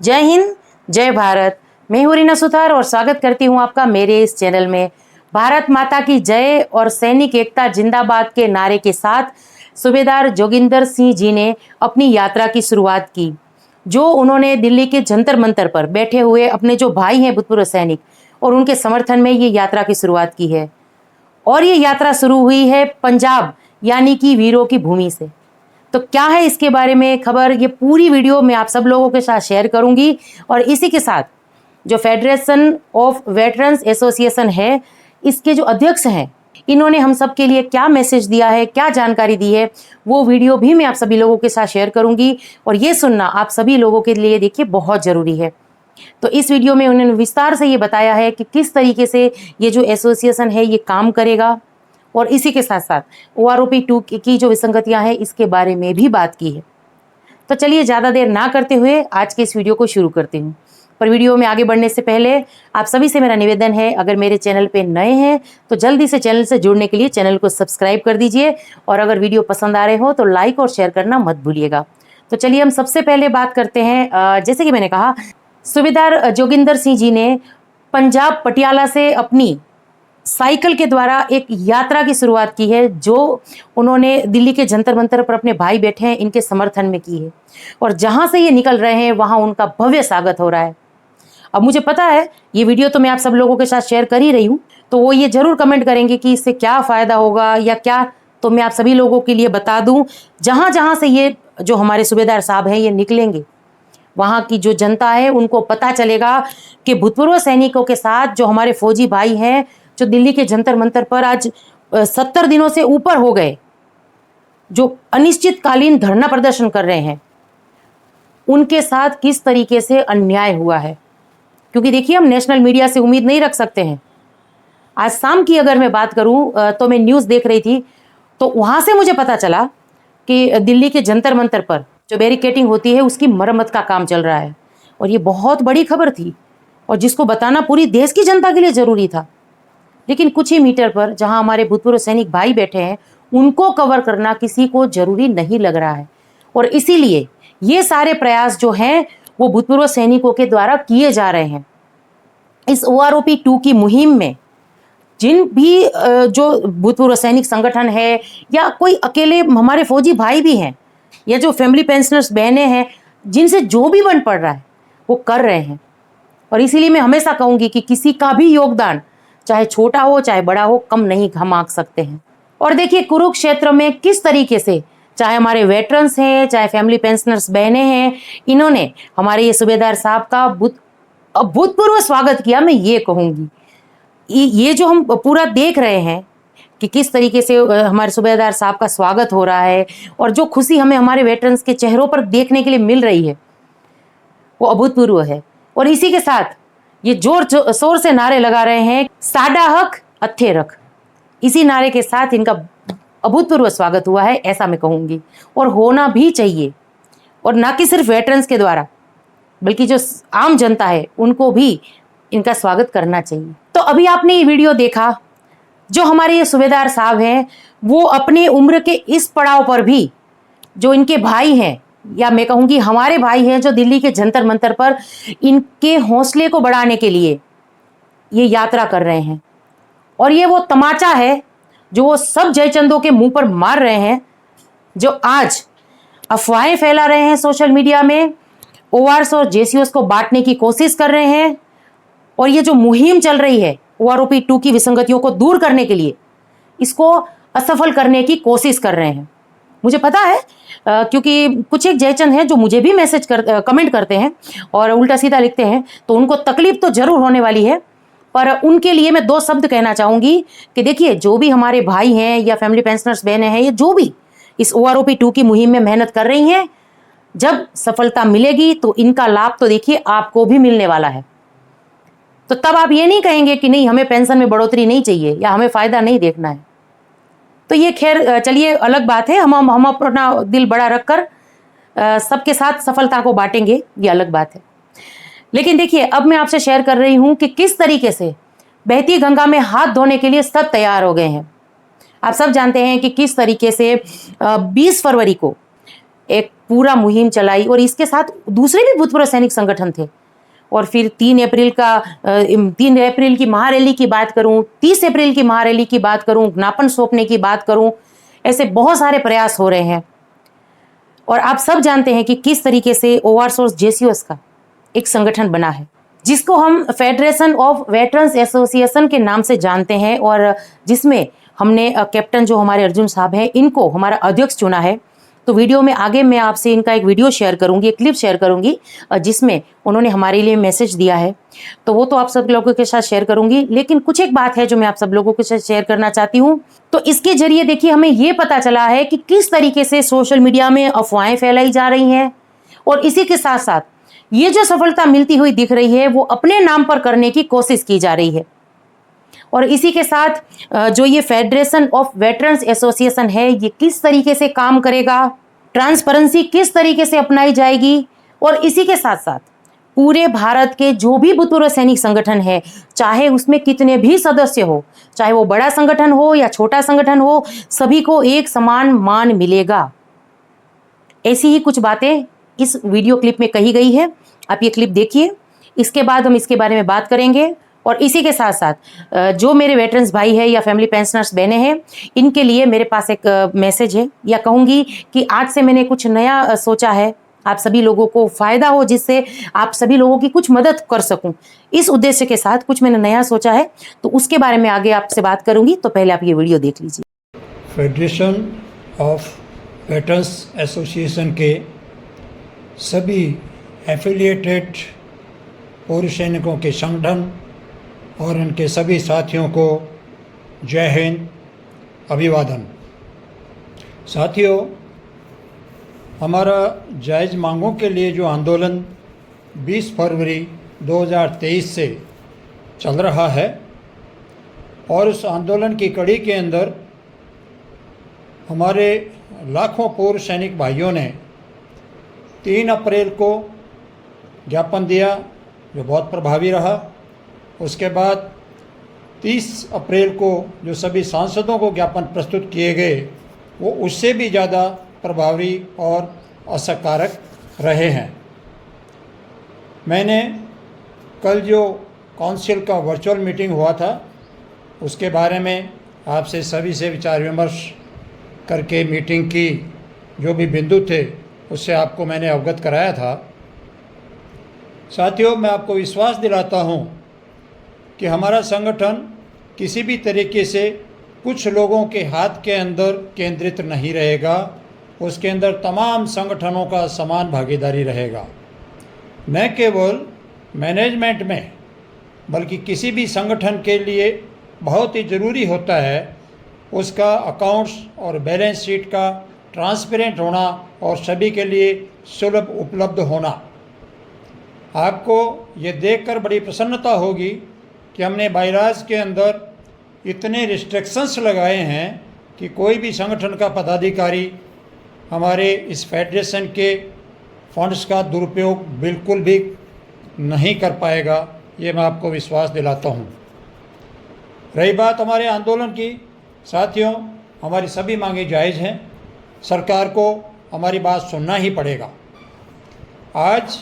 जय हिंद, जय भारत। मैं हूं रीना सुथार और स्वागत करती हूं आपका मेरे इस चैनल में। भारत माता की जय और सैनिक एकता जिंदाबाद के नारे के साथ सूबेदार जोगिंदर सिंह जी ने अपनी यात्रा की शुरुआत की। जो उन्होंने दिल्ली के जंतर मंतर पर बैठे हुए अपने जो भाई हैं भूतपूर्व सैनिक और उनके समर्थन में ये यात्रा की शुरुआत की है। और ये यात्रा शुरू हुई है पंजाब यानी कि वीरों की भूमि से। तो क्या है इसके बारे में खबर, ये पूरी वीडियो मैं आप सब लोगों के साथ शेयर करूंगी। और इसी के साथ जो फेडरेशन ऑफ वेटरन्स एसोसिएशन है, इसके जो अध्यक्ष हैं, इन्होंने हम सब के लिए क्या मैसेज दिया है, क्या जानकारी दी है, वो वीडियो भी मैं आप सभी लोगों के साथ शेयर करूंगी। और ये सुनना आप सभी लोगों के लिए देखिए बहुत ज़रूरी है। तो इस वीडियो में उन्होंने विस्तार से ये बताया है कि किस तरीके से ये जो एसोसिएशन है ये काम करेगा। और इसी के साथ साथ OROP 2 की जो विसंगतियां हैं इसके बारे में भी बात की है। तो चलिए ज़्यादा देर ना करते हुए आज के इस वीडियो को शुरू करती हूँ। पर वीडियो में आगे बढ़ने से पहले आप सभी से मेरा निवेदन है, अगर मेरे चैनल पे नए हैं तो जल्दी से चैनल से जुड़ने के लिए चैनल को सब्सक्राइब कर दीजिए। और अगर वीडियो पसंद आ रहे हो तो लाइक और शेयर करना मत भूलिएगा। तो चलिए हम सबसे पहले बात करते हैं। जैसे कि मैंने कहा, सूबेदार जोगिंदर सिंह जी ने पंजाब पटियाला से अपनी साइकिल के द्वारा एक यात्रा की शुरुआत की है, जो उन्होंने दिल्ली के जंतर मंतर पर अपने भाई बैठे हैं इनके समर्थन में की है। और जहां से ये निकल रहे हैं वहां उनका भव्य स्वागत हो रहा है। अब मुझे पता है ये वीडियो तो मैं आप सब लोगों के साथ शेयर कर ही रही हूँ, तो वो ये जरूर कमेंट करेंगे कि इससे क्या फ़ायदा होगा या क्या। तो मैं आप सभी लोगों के लिए बता दूँ, जहाँ जहाँ से ये जो हमारे सूबेदार साहब हैं ये निकलेंगे, वहाँ की जो जनता है उनको पता चलेगा कि भूतपूर्व सैनिकों के साथ जो हमारे फौजी भाई हैं, जो दिल्ली के जंतर मंतर पर आज 70 दिनों से ऊपर हो गए, जो अनिश्चितकालीन धरना प्रदर्शन कर रहे हैं, उनके साथ किस तरीके से अन्याय हुआ है। क्योंकि देखिए, हम नेशनल मीडिया से उम्मीद नहीं रख सकते हैं। आज शाम की अगर मैं बात करूं तो मैं न्यूज़ देख रही थी, तो वहाँ से मुझे पता चला कि दिल्ली के जंतर मंतर पर जो बैरिकेटिंग होती है उसकी मरम्मत का काम चल रहा है। और ये बहुत बड़ी खबर थी और जिसको बताना पूरी देश की जनता के लिए ज़रूरी था। लेकिन कुछ ही मीटर पर जहां हमारे भूतपूर्व सैनिक भाई बैठे हैं, उनको कवर करना किसी को जरूरी नहीं लग रहा है। और इसीलिए ये सारे प्रयास जो हैं वो भूतपूर्व सैनिकों के द्वारा किए जा रहे हैं। इस OROP 2 की मुहिम में जिन भी जो भूतपूर्व सैनिक संगठन है या कोई अकेले हमारे फौजी भाई भी हैं या जो फैमिली पेंशनर्स बहनें हैं, जिनसे जो भी बन पड़ रहा है वो कर रहे हैं। और इसीलिए मैं हमेशा कहूँगी कि किसी का भी योगदान चाहे छोटा हो चाहे बड़ा हो, कम नहीं हम आंक सकते हैं। और देखिए कुरुक्षेत्र में किस तरीके से चाहे हमारे वेटरन्स हैं चाहे फैमिली पेंशनर्स बहनें हैं, इन्होंने हमारे ये सूबेदार साहब का भूतपूर्व स्वागत किया। मैं ये कहूँगी ये जो हम पूरा देख रहे हैं कि किस तरीके से हमारे सूबेदार साहब का स्वागत हो रहा है और जो खुशी हमें हमारे वेटरन्स के चेहरों पर देखने के लिए मिल रही है वो अभूतपूर्व है। और इसी के साथ ये जोर शोर से नारे लगा रहे हैं, साडा हक अथे रख। इसी नारे के साथ इनका अभूतपूर्व स्वागत हुआ है, ऐसा मैं कहूँगी। और होना भी चाहिए, और ना कि सिर्फ वेटरन्स के द्वारा बल्कि जो आम जनता है उनको भी इनका स्वागत करना चाहिए। तो अभी आपने ये वीडियो देखा, जो हमारे ये सूबेदार साहब हैं वो अपने उम्र के इस पड़ाव पर भी जो इनके भाई हैं, या मैं कहूँगी हमारे भाई हैं, जो दिल्ली के जंतर मंतर पर इनके हौसले को बढ़ाने के लिए ये यात्रा कर रहे हैं। और ये वो तमाचा है जो वो सब जयचंदों के मुंह पर मार रहे हैं, जो आज अफवाहें फैला रहे हैं सोशल मीडिया में, ORs और JCOs को बांटने की कोशिश कर रहे हैं। और ये जो मुहिम चल रही है OROP 2 की विसंगतियों को दूर करने के लिए, इसको असफल करने की कोशिश कर रहे हैं। मुझे पता है क्योंकि कुछ एक जयचंद हैं जो मुझे भी कमेंट करते हैं और उल्टा सीधा लिखते हैं, तो उनको तकलीफ तो जरूर होने वाली है। पर उनके लिए मैं 2 शब्द कहना चाहूँगी कि देखिए, जो भी हमारे भाई हैं या फैमिली पेंशनर्स बहनें हैं, ये जो भी इस OROP 2 की मुहिम में मेहनत कर रही हैं, जब सफलता मिलेगी तो इनका लाभ तो देखिए आपको भी मिलने वाला है। तो तब आप ये नहीं कहेंगे कि नहीं, हमें पेंशन में बढ़ोतरी नहीं चाहिए या हमें फ़ायदा नहीं देखना है। तो ये खैर चलिए अलग बात है, हम अपना दिल बड़ा रखकर सबके साथ सफलता को बांटेंगे, ये अलग बात है। लेकिन देखिए, अब मैं आपसे शेयर कर रही हूँ कि किस तरीके से बहती गंगा में हाथ धोने के लिए सब तैयार हो गए हैं। आप सब जानते हैं कि किस तरीके से 20 फरवरी को एक पूरा मुहिम चलाई और इसके साथ दूसरे भी भूतपूर्व सैनिक संगठन थे। और फिर 3 अप्रैल की महारैली की बात करूं, 30 अप्रैल की महारैली की बात करूं, ज्ञापन सौंपने की बात करूं, ऐसे बहुत सारे प्रयास हो रहे हैं। और आप सब जानते हैं कि किस तरीके से ओवरसोर्स जेसीओस का एक संगठन बना है, जिसको हम फेडरेशन ऑफ वेटरन्स एसोसिएशन के नाम से जानते हैं, और जिसमें हमने कैप्टन जो हमारे अर्जुन साहब हैं, इनको हमारा अध्यक्ष चुना है। तो वीडियो में आगे मैं आपसे इनका एक वीडियो शेयर करूंगी, एक क्लिप शेयर करूंगी, जिसमें उन्होंने हमारे लिए मैसेज दिया है। तो वो तो आप सब लोगों के साथ शेयर करूंगी, लेकिन कुछ एक बात है जो मैं आप सब लोगों के साथ शेयर करना चाहती हूँ। तो इसके जरिए देखिए हमें ये पता चला है कि किस तरीके से सोशल मीडिया में अफवाहें फैलाई जा रही हैं, और इसी के साथ साथ ये जो सफलता मिलती हुई दिख रही है वो अपने नाम पर करने की कोशिश की जा रही है। और इसी के साथ जो ये फेडरेशन ऑफ वेटरन्स एसोसिएशन है, ये किस तरीके से काम करेगा, ट्रांसपेरेंसी किस तरीके से अपनाई जाएगी, और इसी के साथ साथ पूरे भारत के जो भी भूतपूर्व सैनिक संगठन है, चाहे उसमें कितने भी सदस्य हो, चाहे वो बड़ा संगठन हो या छोटा संगठन हो, सभी को एक समान मान मिलेगा। ऐसी ही कुछ बातें इस वीडियो क्लिप में कही गई है। आप ये क्लिप देखिए, इसके बाद हम इसके बारे में बात करेंगे। और इसी के साथ साथ जो मेरे वेटरन्स भाई है या फैमिली पेंशनर्स बहनें हैं, इनके लिए मेरे पास एक मैसेज है, या कहूँगी कि आज से मैंने कुछ नया सोचा है, आप सभी लोगों को फ़ायदा हो, जिससे आप सभी लोगों की कुछ मदद कर सकूं। इस उद्देश्य के साथ कुछ मैंने नया सोचा है, तो उसके बारे में आगे आपसे बात करूंगी। तो पहले आप ये वीडियो देख लीजिए। फेडरेशन ऑफ वेटरन्स एसोसिएशन के सभी एफिलिएटेड पूर्व सैनिकों के संगठन और उनके सभी साथियों को जय हिंद, अभिवादन। साथियों, हमारा जायज़ मांगों के लिए जो आंदोलन 20 फरवरी 2023 से चल रहा है, और उस आंदोलन की कड़ी के अंदर हमारे लाखों पूर्व सैनिक भाइयों ने 3 अप्रैल को ज्ञापन दिया, जो बहुत प्रभावी रहा। उसके बाद 30 अप्रैल को जो सभी सांसदों को ज्ञापन प्रस्तुत किए गए, वो उससे भी ज़्यादा प्रभावी और असरकारक रहे हैं। मैंने कल जो काउंसिल का वर्चुअल मीटिंग हुआ था, उसके बारे में आपसे सभी से विचार विमर्श करके मीटिंग की जो भी बिंदु थे उससे आपको मैंने अवगत कराया था। साथियों, मैं आपको विश्वास दिलाता हूँ कि हमारा संगठन किसी भी तरीके से कुछ लोगों के हाथ के अंदर केंद्रित नहीं रहेगा, उसके अंदर तमाम संगठनों का समान भागीदारी रहेगा। न केवल मैनेजमेंट में, बल्कि किसी भी संगठन के लिए बहुत ही ज़रूरी होता है उसका अकाउंट्स और बैलेंस शीट का ट्रांसपेरेंट होना और सभी के लिए सुलभ उपलब्ध होना। आपको ये देखकर बड़ी प्रसन्नता होगी कि हमने बायराज के अंदर इतने रिस्ट्रिक्शंस लगाए हैं कि कोई भी संगठन का पदाधिकारी हमारे इस फेडरेशन के फंड्स का दुरुपयोग बिल्कुल भी नहीं कर पाएगा। ये मैं आपको विश्वास दिलाता हूँ। रही बात हमारे आंदोलन की, साथियों, हमारी सभी मांगे जायज़ हैं, सरकार को हमारी बात सुनना ही पड़ेगा। आज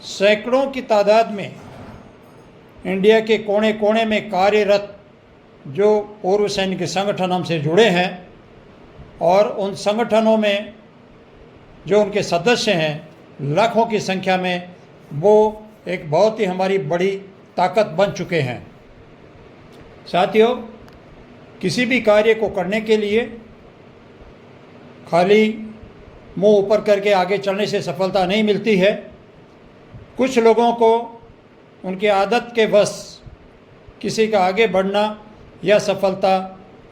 सैकड़ों की तादाद में इंडिया के कोने कोने में कार्यरत जो पूर्व सैनिक संगठन हमसे जुड़े हैं, और उन संगठनों में जो उनके सदस्य हैं लाखों की संख्या में, वो एक बहुत ही हमारी बड़ी ताकत बन चुके हैं। साथियों, किसी भी कार्य को करने के लिए खाली मुंह ऊपर करके आगे चलने से सफलता नहीं मिलती है। कुछ लोगों को उनकी आदत के वश किसी का आगे बढ़ना या सफलता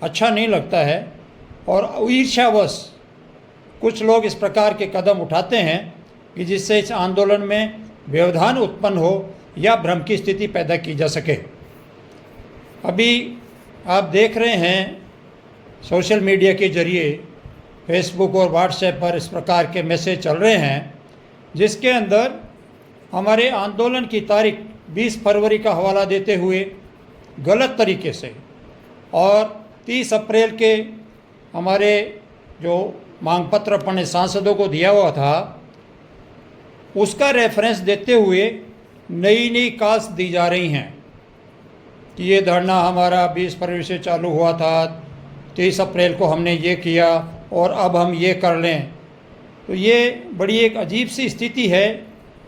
अच्छा नहीं लगता है, और ईर्ष्यावश कुछ लोग इस प्रकार के कदम उठाते हैं कि जिससे इस आंदोलन में व्यवधान उत्पन्न हो या भ्रम की स्थिति पैदा की जा सके। अभी आप देख रहे हैं सोशल मीडिया के जरिए फेसबुक और व्हाट्सएप पर इस प्रकार के मैसेज चल रहे हैं, जिसके अंदर हमारे आंदोलन की तारीख 20 फरवरी का हवाला देते हुए गलत तरीके से, और 30 अप्रैल के हमारे जो मांग पत्र अपने सांसदों को दिया हुआ था, उसका रेफरेंस देते हुए नई नई कॉल्स दी जा रही हैं कि ये धरना हमारा 20 फरवरी से चालू हुआ था, 23 अप्रैल को हमने ये किया और अब हम ये कर लें। तो ये बड़ी एक अजीब सी स्थिति है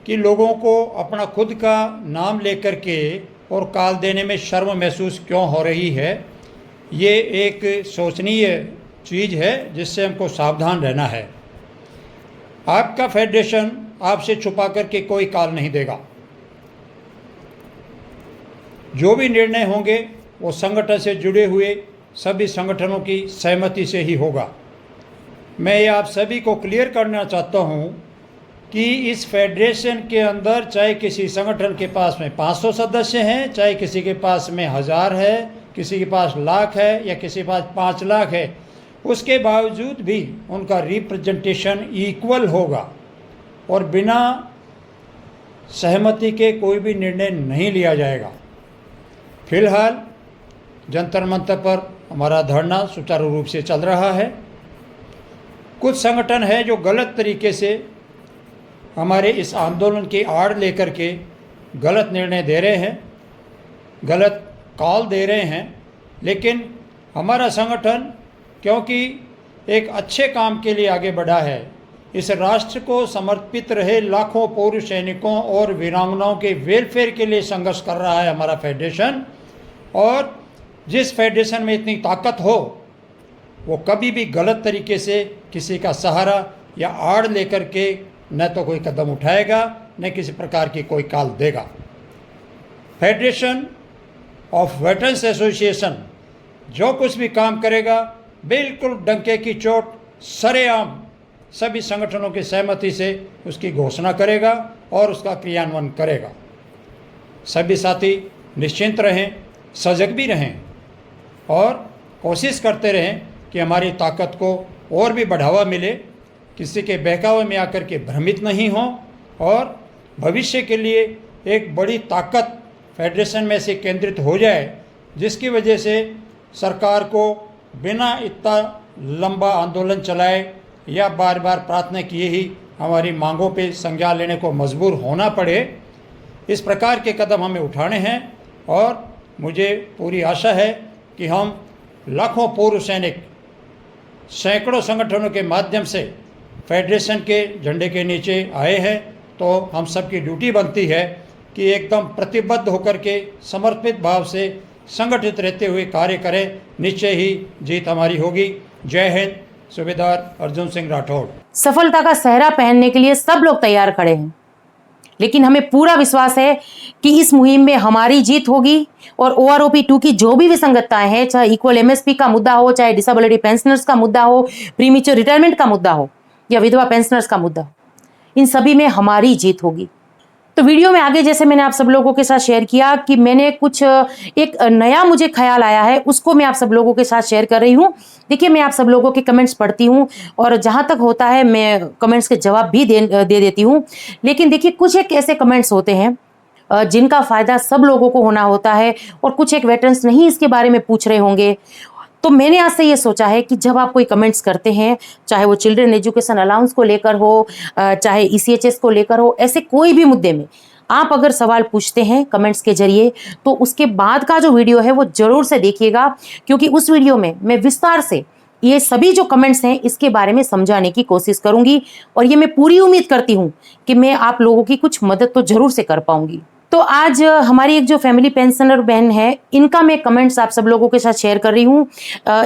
कि लोगों को अपना खुद का नाम लेकर के और कॉल देने में शर्म महसूस क्यों हो रही है। ये एक सोचनीय चीज़ है जिससे हमको सावधान रहना है। आपका फेडरेशन आपसे छुपा करके कोई कॉल नहीं देगा। जो भी निर्णय होंगे वो संगठन से जुड़े हुए सभी संगठनों की सहमति से ही होगा। मैं ये आप सभी को क्लियर करना चाहता हूँ कि इस फेडरेशन के अंदर चाहे किसी संगठन के पास में 500 सदस्य हैं, चाहे किसी के पास में 1000 है, किसी के पास लाख है या किसी के पास 5 लाख है, उसके बावजूद भी उनका रिप्रेजेंटेशन इक्वल होगा और बिना सहमति के कोई भी निर्णय नहीं लिया जाएगा। फिलहाल जंतर मंतर पर हमारा धरना सुचारू रूप से चल रहा है। कुछ संगठन है जो गलत तरीके से हमारे इस आंदोलन की आड़ लेकर के गलत निर्णय दे रहे हैं, गलत कॉल दे रहे हैं, लेकिन हमारा संगठन क्योंकि एक अच्छे काम के लिए आगे बढ़ा है, इस राष्ट्र को समर्पित रहे लाखों पूर्व सैनिकों और वीरांगनाओं के वेलफेयर के लिए संघर्ष कर रहा है हमारा फेडरेशन। और जिस फेडरेशन में इतनी ताकत हो वो कभी भी गलत तरीके से किसी का सहारा या आड़ लेकर के न तो कोई कदम उठाएगा न किसी प्रकार की कोई कॉल देगा। फेडरेशन ऑफ वेटरन्स एसोसिएशन जो कुछ भी काम करेगा बिल्कुल डंके की चोट सरेआम सभी संगठनों की सहमति से उसकी घोषणा करेगा और उसका क्रियान्वयन करेगा। सभी साथी निश्चिंत रहें, सजग भी रहें और कोशिश करते रहें कि हमारी ताकत को और भी बढ़ावा मिले, किसी के बहकावे में आकर के भ्रमित नहीं हों और भविष्य के लिए एक बड़ी ताकत फेडरेशन में से केंद्रित हो जाए, जिसकी वजह से सरकार को बिना इतना लंबा आंदोलन चलाए या बार बार प्रार्थना किए ही हमारी मांगों पे संज्ञान लेने को मजबूर होना पड़े। इस प्रकार के कदम हमें उठाने हैं और मुझे पूरी आशा है कि हम लाखों पूर्व सैनिक सैकड़ों संगठनों के माध्यम से फेडरेशन के झंडे के नीचे आए हैं, तो हम सबकी ड्यूटी बनती है कि एकदम प्रतिबद्ध होकर के समर्पित भाव से संगठित रहते हुए कार्य करें। निश्चय ही जीत हमारी होगी। जय हिंद। सूबेदार अर्जुन सिंह राठौड़। सफलता का सेहरा पहनने के लिए सब लोग तैयार खड़े हैं, लेकिन हमें पूरा विश्वास है कि इस मुहिम में हमारी जीत होगी और OROP 2 की जो भी विसंगतताएं हैं, चाहे इक्वल MSP का मुद्दा हो, चाहे डिसेबिलिटी पेंशनर्स का मुद्दा हो, प्रीमेच्योर रिटायरमेंट का मुद्दा हो या विधवा पेंशनर्स का मुद्दा हो, इन सभी में हमारी जीत होगी। तो वीडियो में आगे जैसे मैंने आप सब लोगों के साथ शेयर किया कि मैंने कुछ एक नया मुझे ख्याल आया है, उसको मैं आप सब लोगों के साथ शेयर कर रही हूँ। देखिए, मैं आप सब लोगों के कमेंट्स पढ़ती हूँ और जहाँ तक होता है मैं कमेंट्स के जवाब भी दे देती हूँ, लेकिन देखिए कुछ एक ऐसे कमेंट्स होते हैं जिनका फ़ायदा सब लोगों को होना होता है और कुछ एक वेटरन्स नहीं इसके बारे में पूछ रहे होंगे। तो मैंने आज से ये सोचा है कि जब आप कोई कमेंट्स करते हैं, चाहे वो चिल्ड्रन एजुकेशन अलाउंस को लेकर हो, चाहे ECHS को लेकर हो, ऐसे कोई भी मुद्दे में आप अगर सवाल पूछते हैं कमेंट्स के जरिए, तो उसके बाद का जो वीडियो है वो ज़रूर से देखिएगा, क्योंकि उस वीडियो में मैं विस्तार से ये सभी जो कमेंट्स हैं इसके बारे में समझाने की कोशिश करूँगी और ये मैं पूरी उम्मीद करती हूँ कि मैं आप लोगों की कुछ मदद तो ज़रूर से कर पाऊँगी। तो आज हमारी एक जो फैमिली पेंशनर बहन है, इनका मैं कमेंट्स आप सब लोगों के साथ शेयर कर रही हूँ।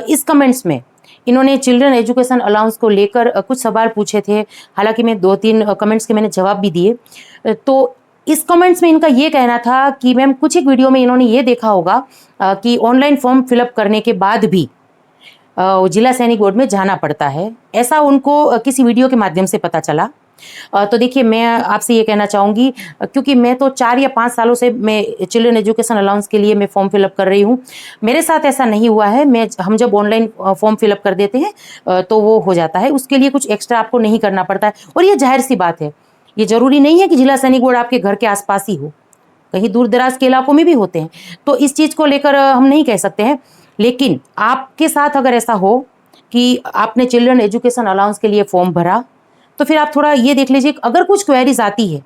इस कमेंट्स में इन्होंने चिल्ड्रन एजुकेशन अलाउंस को लेकर कुछ सवाल पूछे थे, हालांकि मैं 2-3 कमेंट्स के मैंने जवाब भी दिए। तो इस कमेंट्स में इनका ये कहना था कि मैम कुछ एक वीडियो में इन्होंने ये देखा होगा कि ऑनलाइन फॉर्म फिलअप करने के बाद भी जिला सैनिक बोर्ड में जाना पड़ता है, ऐसा उनको किसी वीडियो के माध्यम से पता चला। तो देखिए, मैं आपसे ये कहना चाहूँगी, क्योंकि मैं तो 4 या 5 सालों से मैं चिल्ड्रन एजुकेशन अलाउंस के लिए मैं फॉर्म फिलअप कर रही हूँ। मेरे साथ ऐसा नहीं हुआ है। हम जब ऑनलाइन फॉर्म फिलअप कर देते हैं तो वो हो जाता है, उसके लिए कुछ एक्स्ट्रा आपको नहीं करना पड़ता है। और ये जाहिर सी बात है, ये ज़रूरी नहीं है कि जिला सैनिक बोर्ड आपके घर के आसपास ही हो, कहीं दूर दराज के इलाकों में भी होते हैं। तो इस चीज़ को लेकर हम नहीं कह सकते हैं, लेकिन आपके साथ अगर ऐसा हो कि आपने चिल्ड्रन एजुकेशन अलाउंस के लिए फॉर्म भरा, तो फिर आप थोड़ा ये देख लीजिए अगर कुछ क्वेरीज आती है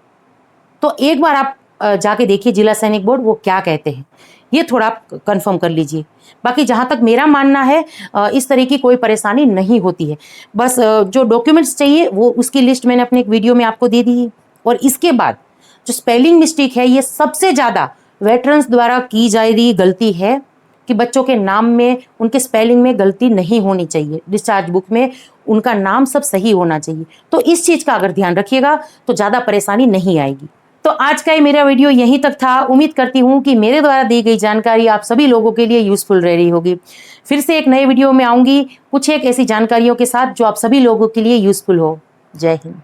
तो एक बार आप जाके देखिए जिला सैनिक बोर्ड वो क्या कहते हैं, ये थोड़ा आप कंफर्म कर लीजिए। बाकी जहाँ तक मेरा मानना है इस तरह की कोई परेशानी नहीं होती है। बस जो डॉक्यूमेंट्स चाहिए वो उसकी लिस्ट मैंने अपने एक वीडियो में आपको दे दी है। और इसके बाद जो स्पेलिंग मिस्टेक है ये सबसे ज़्यादा वेटरन्स द्वारा की जा रही गलती है कि बच्चों के नाम में उनके स्पेलिंग में गलती नहीं होनी चाहिए। डिस्चार्ज बुक में उनका नाम सब सही होना चाहिए। तो इस चीज़ का अगर ध्यान रखिएगा तो ज़्यादा परेशानी नहीं आएगी। तो आज का ये मेरा वीडियो यहीं तक था। उम्मीद करती हूँ कि मेरे द्वारा दी गई जानकारी आप सभी लोगों के लिए यूजफुल रह रही होगी। फिर से एक नए वीडियो में आऊँगी कुछ एक ऐसी जानकारियों के साथ जो आप सभी लोगों के लिए यूजफुल हो। जय हिंद।